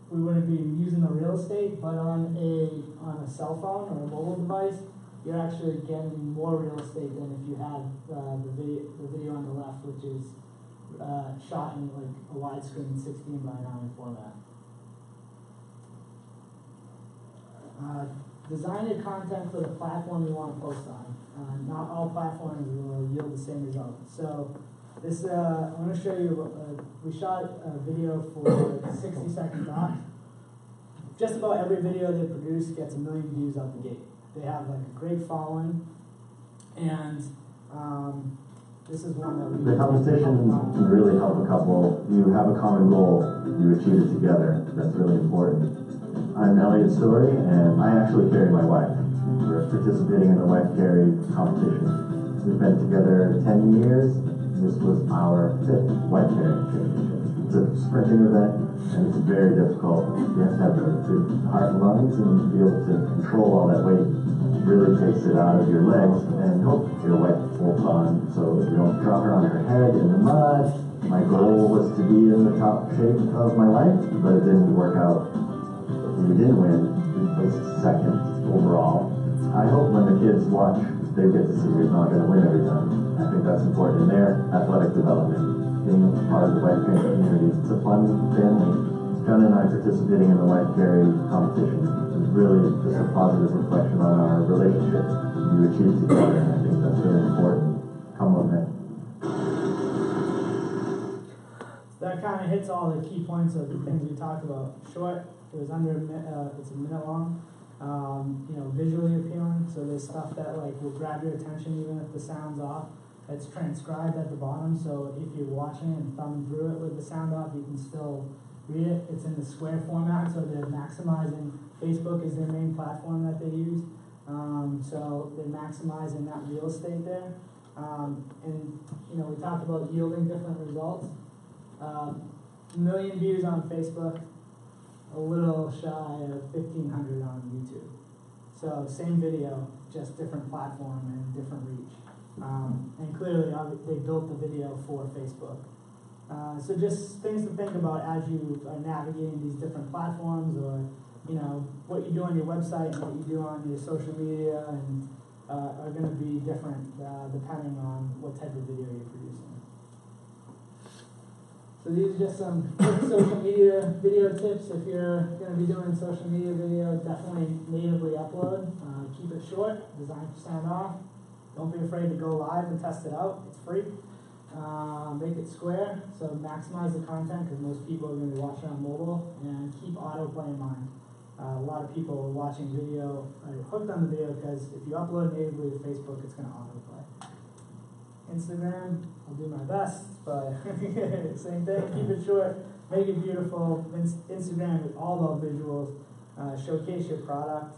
we wouldn't be using the real estate, but on a cell phone or a mobile device, you're actually getting more real estate than if you had the video on the left, which is shot in like a widescreen 16:9 format. Design your content for the platform you want to post on. Not all platforms will yield the same result. So this, I'm going to show you, we shot a video for 60-second doc. Just about every video they produce gets 1 million views out the gate. They have like a great following, and this is one that we... The competition can really help a couple. You have a common goal, you achieve it together. That's really important. I'm Elliot Story, and I actually carry my wife. We're participating in the wife carry competition. We've been together 10 years. This was our 5th wife carry championship. It's a sprinting event, and it's very difficult. You have to have a good heart and lungs and be able to control all that weight. It really takes it out of your legs, and hope your wife holds on so you don't drop her on her head in the mud. My goal was to be in the top shape of my life, but it didn't work out. We didn't win. We placed 2nd overall. I hope when the kids watch, they get to see you're not going to win every time. I think that's important in their athletic development. Being a part of the wife carry community, it's a fun family. John and I participating in the wife carry competition is really just a positive reflection on our relationship you achieve together, and I think that's really important. Come on, man. That kind of hits all the key points of the things we talked about. Short, it was under it's a minute long. visually appealing. So there's stuff that like will grab your attention even if the sound's off. It's transcribed at the bottom, so if you're watching and thumbing through it with the sound off, you can still read it. It's in the square format, so they're maximizing. Facebook is their main platform that they use. So they're maximizing that real estate there. We talked about yielding different results. 1 million views on Facebook, a little shy of 1,500 on YouTube. So same video, just different platform and different reach. And clearly they built the video for Facebook. So just things to think about as you are navigating these different platforms, or what you do on your website and what you do on your social media, and are going to be different depending on what type of video you're producing. So these are just some quick social media video tips. If you're going to be doing social media video, definitely natively upload. Keep it short, design for sound off. Don't be afraid to go live and test it out. It's free. Make it square, so maximize the content because most people are going to be watching on mobile, and keep autoplay in mind. A lot of people watching video are hooked on the video because if you upload natively to Facebook, it's going to autoplay. Instagram, I'll do my best, but same thing, keep it short, make it beautiful. Instagram with all the visuals, showcase your product,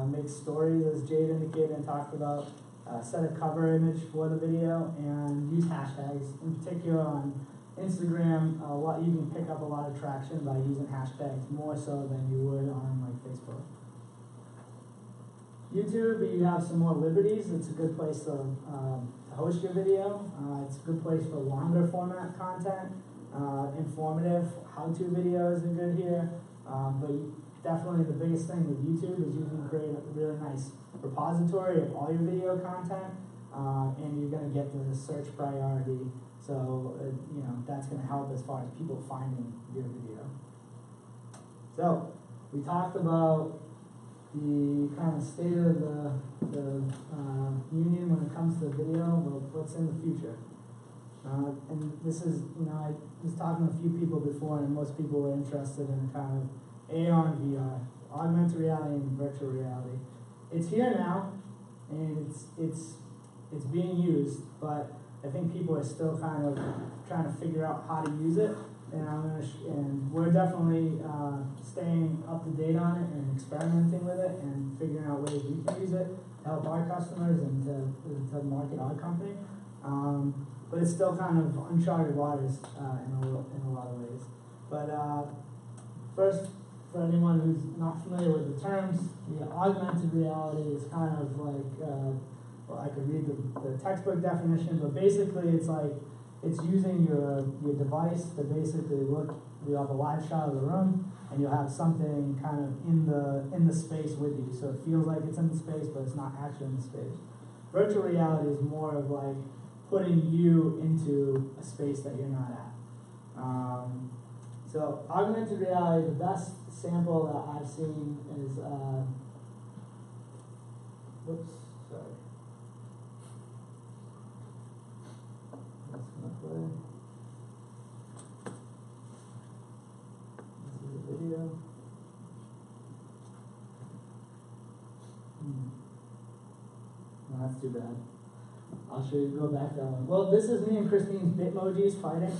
make stories as Jade indicated and talked about. Set a cover image for the video and use hashtags. In particular on Instagram, you can pick up a lot of traction by using hashtags more so than you would on like Facebook. YouTube, you have some more liberties. It's a good place to host your video. It's a good place for longer format content. Informative how-to videos are good here. But definitely the biggest thing with YouTube is you can create a really nice repository of all your video content, and you're going to get the search priority. So, that's going to help as far as people finding your video. So, we talked about the kind of state of the union when it comes to video, what's in the future. And this is, I was talking to a few people before, and most people were interested in kind of AR and VR, augmented reality and virtual reality. It's here now, and it's being used, but I think people are still kind of trying to figure out how to use it, and we're definitely staying up to date on it and experimenting with it and figuring out ways we can use it to help our customers and to market our company. But it's still kind of uncharted waters in a lot of ways. But first, for anyone who's not familiar with the terms, the augmented reality is kind of like, I could read the textbook definition, but basically it's like, it's using your device to basically you have a live shot of the room, and you'll have something kind of in the space with you. So it feels like it's in the space, but it's not actually in the space. Virtual reality is more of like putting you into a space that you're not at. So augmented reality, the best sample that I've seen is, whoops, sorry. That's gonna play. This is a video. No, that's too bad. I'll show you, go back that one. Well, this is me and Christine's Bitmojis fighting.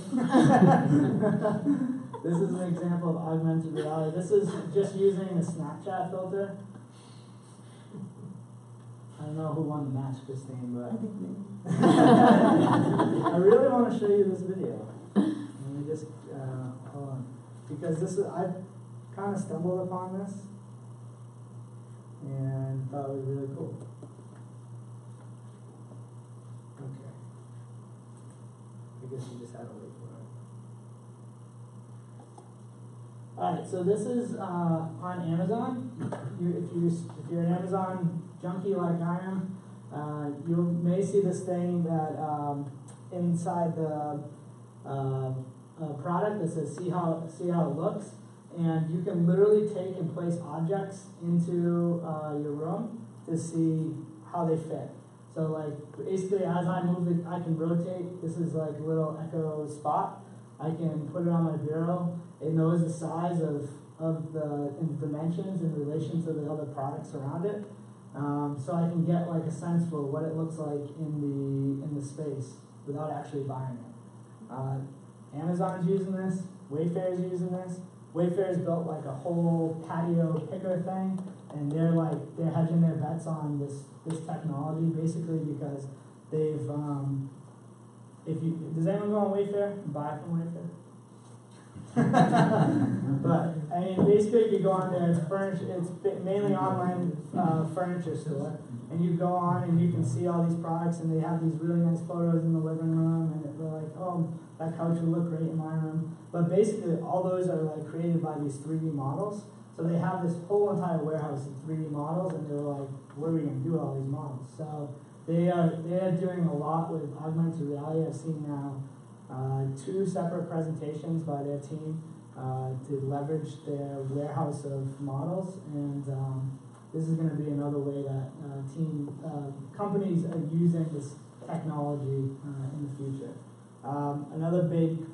This is an example of augmented reality. This is just using a Snapchat filter. I don't know who won the match, Christine, but I think me. I really want to show you this video. Let me just hold on, because I've kind of stumbled upon this and thought it was really cool. Okay. I guess you just had to wait for it. Alright, so this is on Amazon. If you're an Amazon junkie like I am, you may see this thing that inside the product that says see how it looks, and you can literally take and place objects into your room to see how they fit. So like basically as I move it, I can rotate. This is like a little echo spot. I can put it on my bureau. It knows the size of of the dimensions in relation to the other products around it. So I can get like a sense for what it looks like in the space without actually buying it. Amazon's using this, Wayfair's using this. Wayfair's built like a whole patio picker thing, and they're hedging their bets on this technology basically because they've does anyone go on Wayfair and buy from Wayfair? But I mean, basically, if you go on there, it's mainly online furniture store, and you go on and you can see all these products, and they have these really nice photos in the living room, and they're like, oh, that couch would look great in my room. But basically, all those are like created by these 3D models. So they have this whole entire warehouse of 3D models, and they're like, what are we going to do with all these models? So they are doing a lot with augmented reality. I've seen now 2 separate presentations by their team to leverage their warehouse of models, and this is going to be another way that companies are using this technology in the future. Another big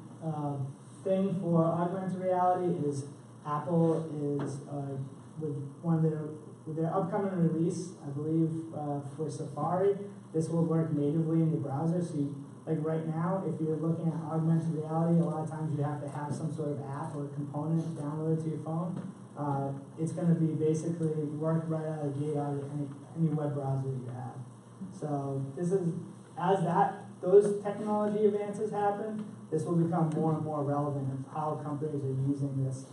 thing for augmented reality is Apple is with their upcoming release, I believe for Safari, this will work natively in your browser. So like right now, if you're looking at augmented reality, a lot of times you have to have some sort of app or component downloaded to your phone. It's going to be basically work right out of the gate out of any web browser that you have. So this is, as those technology advances happen, this will become more and more relevant of how companies are using this.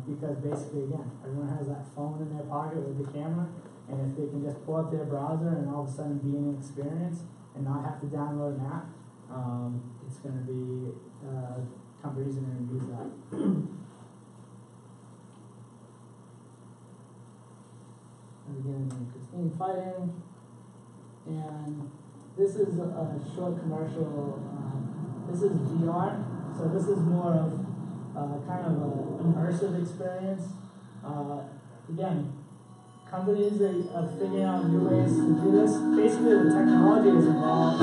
Because basically, again, everyone has that phone in their pocket with the camera, and if they can just pull up their browser and all of a sudden be in an experience and not have to download an app, it's going to be, companies are going to use that. And again, Christine fighting, and this is a short commercial. This is VR, so this is more of kind of an immersive experience. Again, companies are figuring out new ways to do this. Basically, the technology is evolved.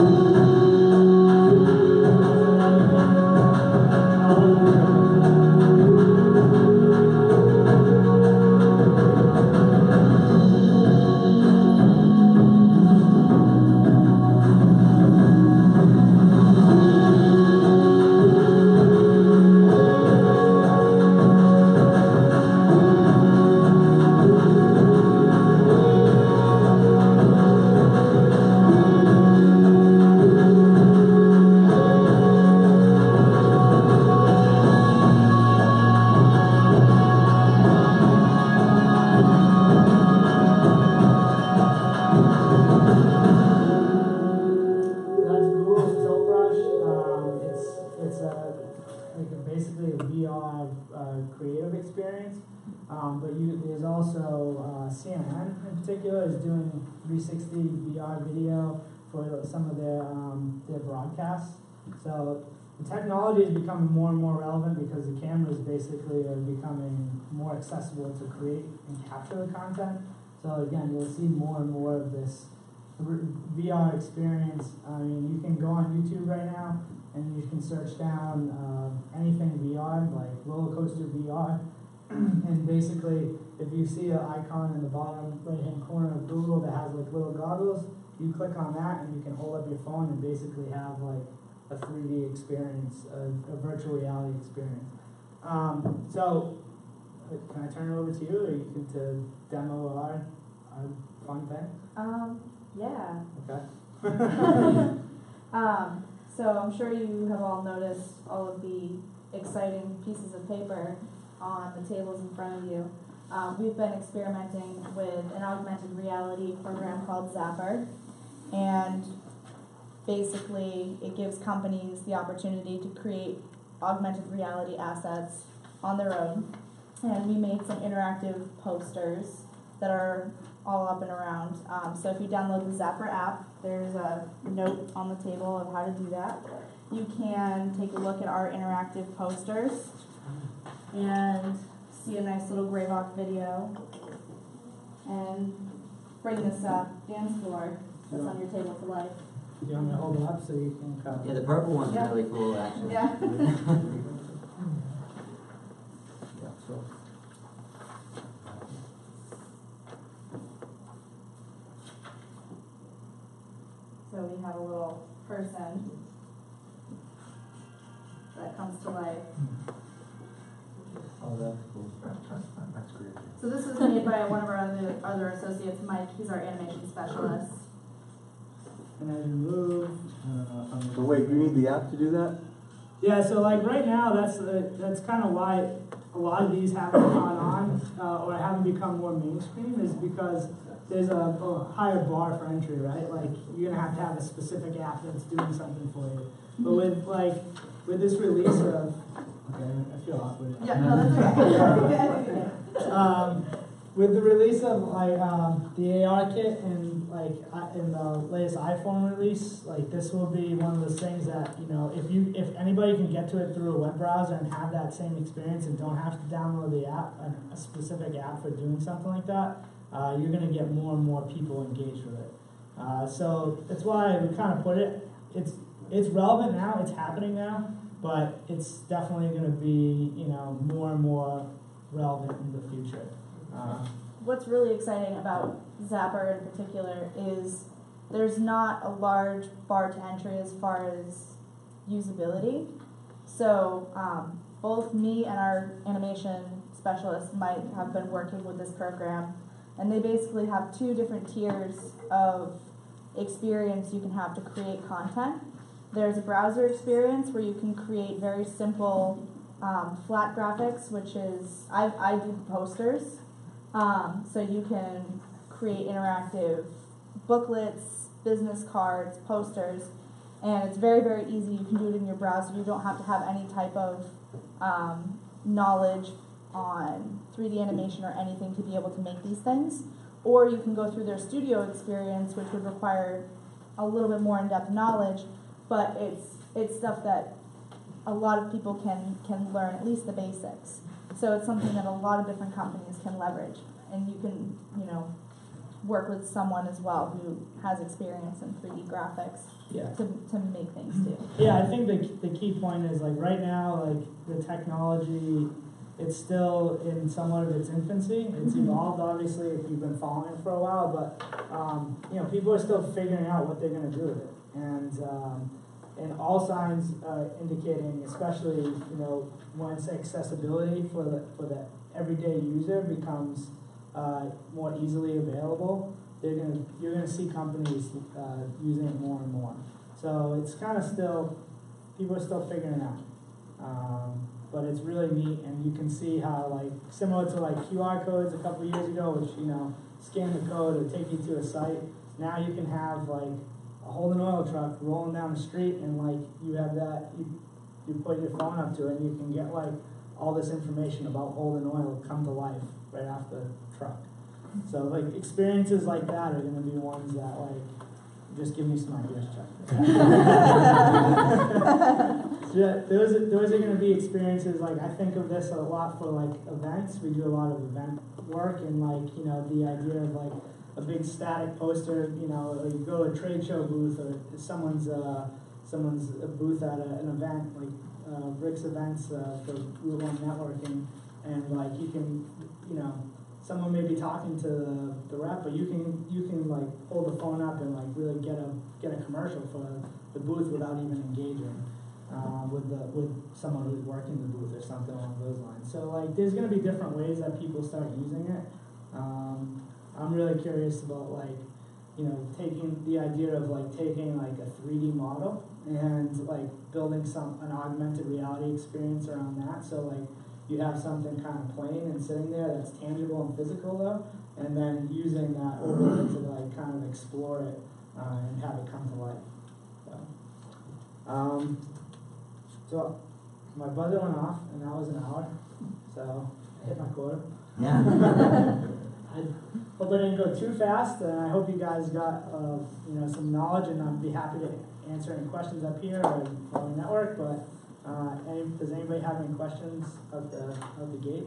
Basically a VR creative experience, but there's also CNN in particular is doing 360 VR video for some of their broadcasts. So the technology is becoming more and more relevant because the cameras basically are becoming more accessible to create and capture the content. So again, you'll see more and more of this VR experience. I mean, you can go on YouTube right now and you can search down anything VR, like roller coaster VR. And basically, if you see an icon in the bottom right-hand corner of Google that has like little goggles, you click on that and you can hold up your phone and basically have like a 3D experience, a virtual reality experience. So, can I turn it over to you, or you can to demo our fun thing? Yeah. Okay. So I'm sure you have all noticed all of the exciting pieces of paper on the tables in front of you. We've been experimenting with an augmented reality program called Zapper, and basically it gives companies the opportunity to create augmented reality assets on their own. And we made some interactive posters that are all up and around. So if you download the Zapper app, there's a note on the table of how to do that. You can take a look at our interactive posters and see a nice little GraVoc video and bring this dance floor that's on your table to life. Do you want me to hold it up so you can cover? Yeah, the purple one's really cool, actually. Yeah. Yeah, so that comes to life. Oh, that's cool. That's great. So this was made by one of our other associates, Mike. He's our animation specialist. And as you move, So wait, you need the app to do that? yeah, so like right now, that's kind of why a lot of these haven't caught on or haven't become more mainstream, is because there's a higher bar for entry, right? Like you're gonna have a specific app that's doing something for you. But with this release of, okay, I feel awkward. Yeah, no, that's okay. With the release of the AR kit and in the latest iPhone release, this will be one of those things that, if anybody can get to it through a web browser and have that same experience and don't have to download the app, a specific app for doing something like that, you're going to get more and more people engaged with it. So that's why we kind of put it. It's relevant now. It's happening now, but it's definitely going to be more and more relevant in the future. What's really exciting about Zapper in particular is there's not a large bar to entry as far as usability. So both me and our animation specialist, Mike, have been working with this program, and they basically have two different tiers of experience you can have to create content. There's a browser experience where you can create very simple flat graphics, which is, I do posters. So you can create interactive booklets, business cards, posters, and it's very, very easy. You can do it in your browser. You don't have to have any type of knowledge on 3D animation or anything to be able to make these things. Or you can go through their studio experience, which would require a little bit more in-depth knowledge, but it's stuff that a lot of people can learn, at least the basics. So it's something that a lot of different companies can leverage, and you can, work with someone as well who has experience in 3D graphics to make things too. Yeah, I think the key point is right now, the technology, it's still in somewhat of its infancy. It's evolved, obviously, if you've been following it for a while, but people are still figuring out what they're going to do with it, and all signs are indicating, especially once accessibility for the everyday user becomes more easily available, you're gonna see companies using it more and more. So it's kind of still, people are still figuring it out, but it's really neat, and you can see how similar to QR codes a couple years ago, which scan the code or take you to a site. Now you can have a Holden oil truck rolling down the street, and you have that, you put your phone up to it, and you can get all this information about Holden oil come to life right off the truck. So experiences like that are going to be ones that just give me some ideas, Chuck. So those are going to be experiences I think of this a lot for events. We do a lot of event work, and the idea of a big static poster, you go to a trade show booth or someone's booth at an event, Rick's events for Route 1 networking, and you can, someone may be talking to the rep, but you can hold the phone up and really get a commercial for the booth without even engaging with someone who's working the booth or something along those lines. So there's going to be different ways that people start using it. I'm really curious about taking the idea of taking a 3D model and building an augmented reality experience around that. So you have something kind of plain and sitting there that's tangible and physical though, and then using that overlay to kind of explore it and have it come to life. So my buzzer went off, and that was an hour. So I hit my quota. Yeah. I hope I didn't go too fast, and I hope you guys got some knowledge, and I'd be happy to answer any questions up here or on the network. But does anybody have any questions out the gate?